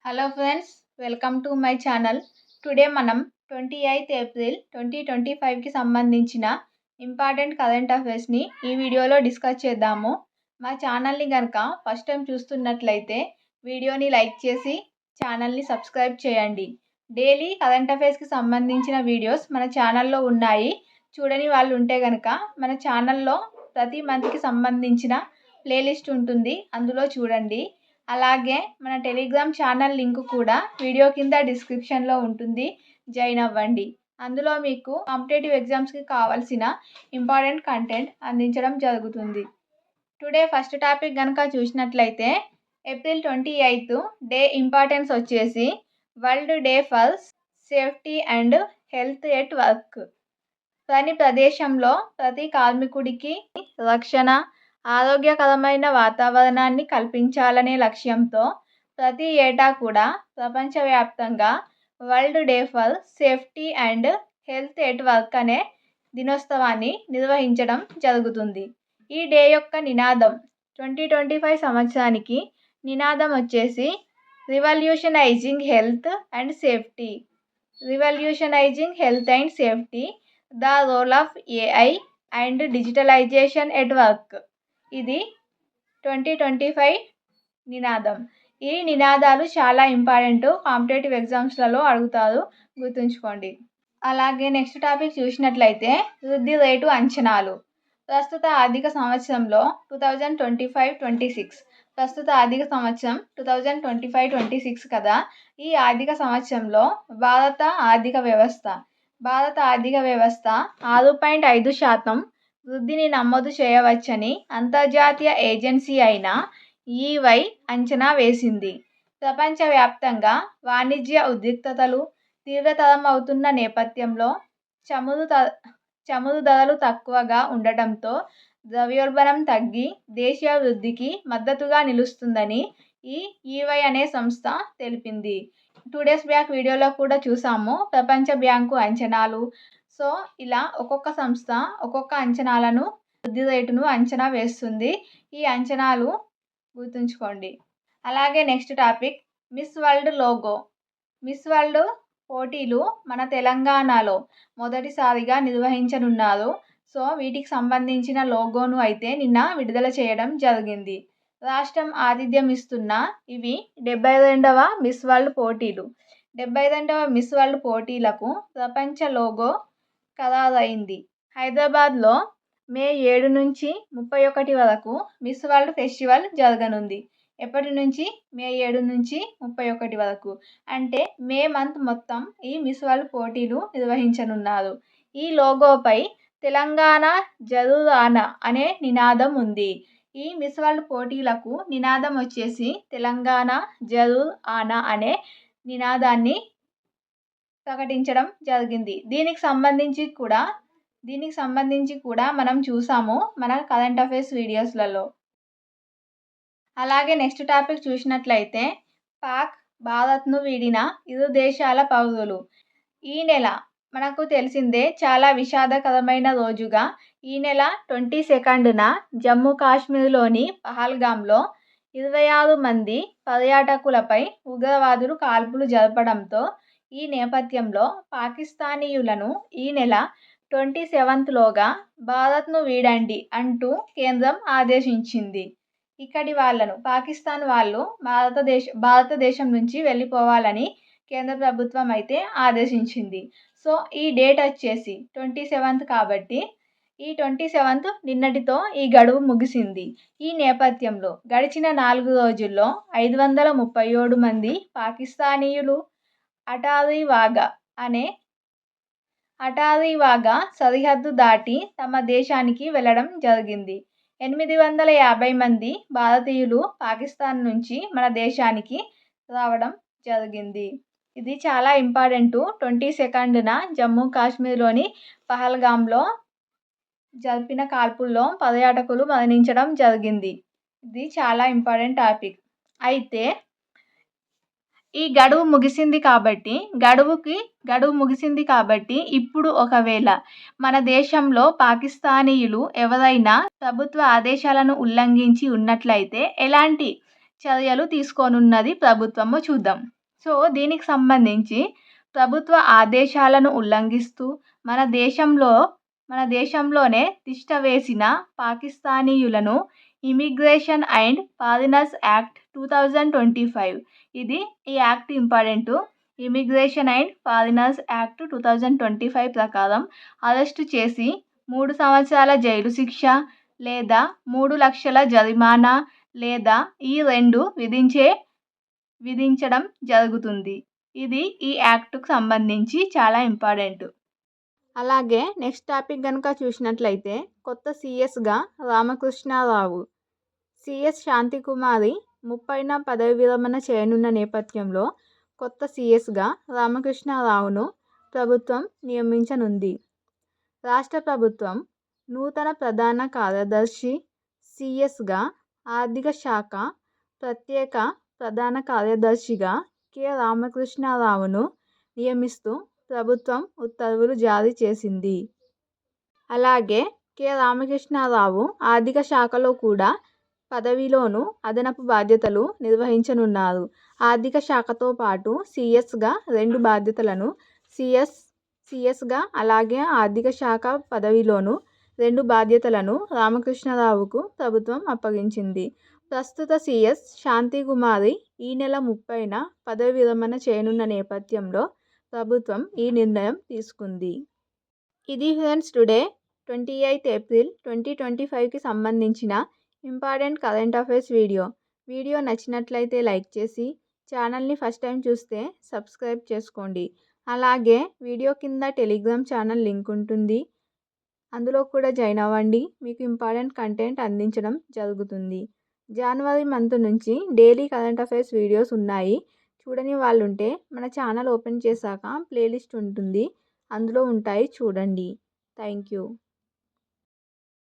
Hello friends, welcome to my channel. Today మనం 28 April 2025కి సంబంధించిన important current అఫైర్స్ని ఈ వీడియోలో డిస్కస్ చేద్దాము. మా ఛానల్ని కనుక ఫస్ట్ టైం చూస్తున్నట్లయితే వీడియోని లైక్ చేసి ఛానల్ని సబ్స్క్రైబ్ చేయండి. డైలీ కరెంట్ అఫైర్స్కి సంబంధించిన వీడియోస్ మన ఛానల్లో ఉన్నాయి. చూడని వాళ్ళు ఉంటే కనుక మన ఛానల్లో ప్రతి మంత్కి సంబంధించిన ప్లేలిస్ట్ ఉంటుంది, అందులో చూడండి. అలాగే మన టెలిగ్రామ్ ఛానల్ లింక్ కూడా వీడియో కింద డిస్క్రిప్షన్లో ఉంటుంది, జాయిన్ అవ్వండి. అందులో మీకు కాంపిటేటివ్ ఎగ్జామ్స్కి కావాల్సిన ఇంపార్టెంట్ కంటెంట్ అందించడం జరుగుతుంది. టుడే ఫస్ట్ టాపిక్ కనుక చూసినట్లయితే ఏప్రిల్ 28 డే ఇంపార్టెన్స్ వచ్చేసి world day for safety and health at work. పని ప్రదేశంలో ప్రతి కార్మికుడికి రక్షణ, ఆరోగ్యకరమైన వాతావరణాన్ని కల్పించాలనే లక్ష్యంతో ప్రతి ఏటా కూడా ప్రపంచవ్యాప్తంగా world day for safety and health at work అనే దినోత్సవాన్ని నిర్వహించడం జరుగుతుంది. ఈ డే యొక్క నినాదం 2025 సంవత్సరానికి నినాదం వచ్చేసి revolutionising health and safety. Revolutionising health and safety, the role of AI and digitalisation at work. ఇది 2025 నినాదం. ఈ నినాదాలు చాలా ఇంపార్టెంట్, కాంపిటేటివ్ ఎగ్జామ్స్లలో అడుగుతారు, గుర్తుంచుకోండి. అలాగే నెక్స్ట్ టాపిక్ చూసినట్లయితే వృద్ధి రేటు అంచనాలు. ప్రస్తుత ఆర్థిక సంవత్సరంలో 2025-26 ప్రస్తుత ఆర్థిక సంవత్సరం 2025-26 కదా. ఈ ఆర్థిక సంవత్సరంలో భారత ఆర్థిక వ్యవస్థ 6.5% వృద్ధిని నమోదు చేయవచ్చని అంతర్జాతీయ ఏజెన్సీ అయిన ఈవై అంచనా వేసింది. ప్రపంచవ్యాప్తంగా వాణిజ్య ఉద్రిక్తతలు తీవ్రతరం అవుతున్న నేపథ్యంలో చమురు ధరలు తక్కువగా ఉండటంతో ద్రవ్యోల్బణం తగ్గి దేశీయ వృద్ధికి మద్దతుగా నిలుస్తుందని ఈ ఈవై అనే సంస్థ తెలిపింది. 2 days బ్యాక్ వీడియోలో కూడా చూసాము ప్రపంచ బ్యాంకు అంచనాలు. సో ఇలా ఒక్కొక్క సంస్థ ఒక్కొక్క అంచనాలను, వృద్ధి రేటును అంచనా వేస్తుంది. ఈ అంచనాలు గుర్తుంచుకోండి. అలాగే next topic miss world logo. Miss world పోటీలు మన తెలంగాణలో మొదటిసారిగా నిర్వహించనున్నారు. సో వీటికి సంబంధించిన లోగోను అయితే నిన్న విడుదల చేయడం జరిగింది. రాష్ట్రం ఆతిథ్యం ఇస్తున్న ఇవి 72వ మిస్ వరల్డ్ పోటీలు. 72వ మిస్ వరల్డ్ పోటీలకు ప్రపంచ లోగో ఖరారైంది. హైదరాబాద్లో మే 7 నుంచి 31 వరకు మిస్ వరల్డ్ ఫెస్టివల్ జరగనుంది. ఎప్పటి నుంచి? మే 7 నుంచి 31 వరకు, అంటే మే మంత్ మొత్తం ఈ మిస్ వరల్డ్ పోటీలు నిర్వహించనున్నారు. ఈ లోగోపై తెలంగాణ జరూర్ ఆనా అనే నినాదం ఉంది. ఈ మిస్ వరల్డ్ పోటీలకు నినాదం వచ్చేసి తెలంగాణ జరూర్ ఆనా అనే నినాదాన్ని ప్రకటించడం జరిగింది. దీనికి సంబంధించి కూడా మనం చూసాము మన కరెంట్ అఫైర్స్ వీడియోస్లలో. అలాగే నెక్స్ట్ టాపిక్ చూసినట్లయితే పాక్ భారత్ను వీడిన ఇరు దేశాల పౌరులు. ఈ నెల మనకు తెలిసిందే చాలా విషాదకరమైన రోజుగా ఈ నెల 22న జమ్మూ కాశ్మీర్లోని పహల్గామ్లో 26 మంది పర్యాటకులపై ఉగ్రవాదులు కాల్పులు జరపడంతో ఈ నేపథ్యంలో పాకిస్తానీయులను ఈ నెల 27లోగా భారత్ను వీడండి అంటూ కేంద్రం ఆదేశించింది. ఇక్కడి వాళ్లను, పాకిస్తాన్ వాళ్ళు భారతదేశం నుంచి వెళ్ళిపోవాలని కేంద్ర ప్రభుత్వం అయితే ఆదేశించింది. సో ఈ డేట్ వచ్చేసి 27 కాబట్టి ఈ 27 నిన్నటితో ఈ గడువు ముగిసింది. ఈ నేపథ్యంలో గడిచిన 4 రోజుల్లో 537 మంది పాకిస్తానీయులు అటారీ వాగా సరిహద్దు దాటి తమ దేశానికి వెళ్ళడం జరిగింది. 850 మంది భారతీయులు పాకిస్తాన్ నుంచి మన దేశానికి రావడం జరిగింది. ఇది చాలా ఇంపార్టెంట్. 22న జమ్మూ కాశ్మీర్లోని పహల్గామ్లో జరిపిన కాల్పుల్లో పర్యాటకులు మరణించడం జరిగింది. ఇది చాలా ఇంపార్టెంట్ టాపిక్. అయితే ఈ గడువు ముగిసింది కాబట్టి ఇప్పుడు ఒకవేళ మన దేశంలో పాకిస్తానీయులు ఎవరైనా ప్రభుత్వ ఆదేశాలను ఉల్లంఘించి ఉన్నట్లయితే ఎలాంటి చర్యలు తీసుకోనున్నది ప్రభుత్వము చూద్దాం. సో దీనికి సంబంధించి ప్రభుత్వ ఆదేశాలను ఉల్లంఘిస్తూ మన దేశంలోనే తిష్ట వేసిన పాకిస్తానీయులను ఇమిగ్రేషన్ అండ్ ఫారినర్స్ యాక్ట్ 2025 ఈ act important. Immigration and foreigners act 2025 ప్రకారం అరెస్టు చేసి 3 సంవత్సరాల జైలు శిక్ష లేదా 3 లక్షల జరిమానా లేదా ఈ రెండు విధించడం జరుగుతుంది. ఇది ఈ యాక్ట్కు సంబంధించి చాలా ఇంపార్టెంట్. అలాగే నెక్స్ట్ టాపిక్ కనుక చూసినట్లయితే కొత్త సీఎస్గా రామకృష్ణారావు. సీఎస్ శాంతికుమారి 30న పదవి విరమణ చేయనున్న నేపథ్యంలో కొత్త సీఎస్గా రామకృష్ణారావును ప్రభుత్వం నియమించనుంది. రాష్ట్ర ప్రభుత్వం నూతన ప్రధాన కార్యదర్శి, సీఎస్గా ఆర్థిక శాఖ ప్రత్యేక ప్రధాన కార్యదర్శిగా కె రామకృష్ణారావును నియమిస్తూ ప్రభుత్వం ఉత్తర్వులు జారీ చేసింది. అలాగే కె రామకృష్ణారావు ఆర్థిక శాఖలో కూడా పదవిలోనూ అదనపు బాధ్యతలు నిర్వహించనున్నారు. ఆర్థిక శాఖతో పాటు సీఎస్గా 2 బాధ్యతలను సీఎస్గా అలాగే ఆర్థిక శాఖ పదవిలోనూ 2 బాధ్యతలను రామకృష్ణారావుకు ప్రభుత్వం అప్పగించింది. ప్రస్తుత సీఎస్ శాంతికుమారి ఈ నెల 30న పదవి విరమణ చేయనున్న నేపథ్యంలో ప్రభుత్వం ఈ నిర్ణయం తీసుకుంది. ఇది ఫ్రెండ్స్ టుడే 28 ఏప్రిల్ 2025కి సంబంధించిన important current affairs video. Video నచ్చినట్లయితే లైక్ చేసి ఛానల్ని ఫస్ట్ టైం చూస్తే సబ్స్క్రైబ్ చేసుకోండి. అలాగే వీడియో కింద టెలిగ్రామ్ ఛానల్ లింక్ ఉంటుంది, అందులో కూడా జాయిన్ అవ్వండి. మీకు ఇంపార్టెంట్ కంటెంట్ అందించడం జరుగుతుంది. జనవరి మంత్ నుంచి డైలీ కరెంట్ అఫైర్స్ వీడియోస్ ఉన్నాయి. చూడని వాళ్ళు ఉంటే మన ఛానల్ ఓపెన్ చేశాక ప్లేలిస్ట్ ఉంటుంది, అందులో ఉంటాయి చూడండి. Thank you.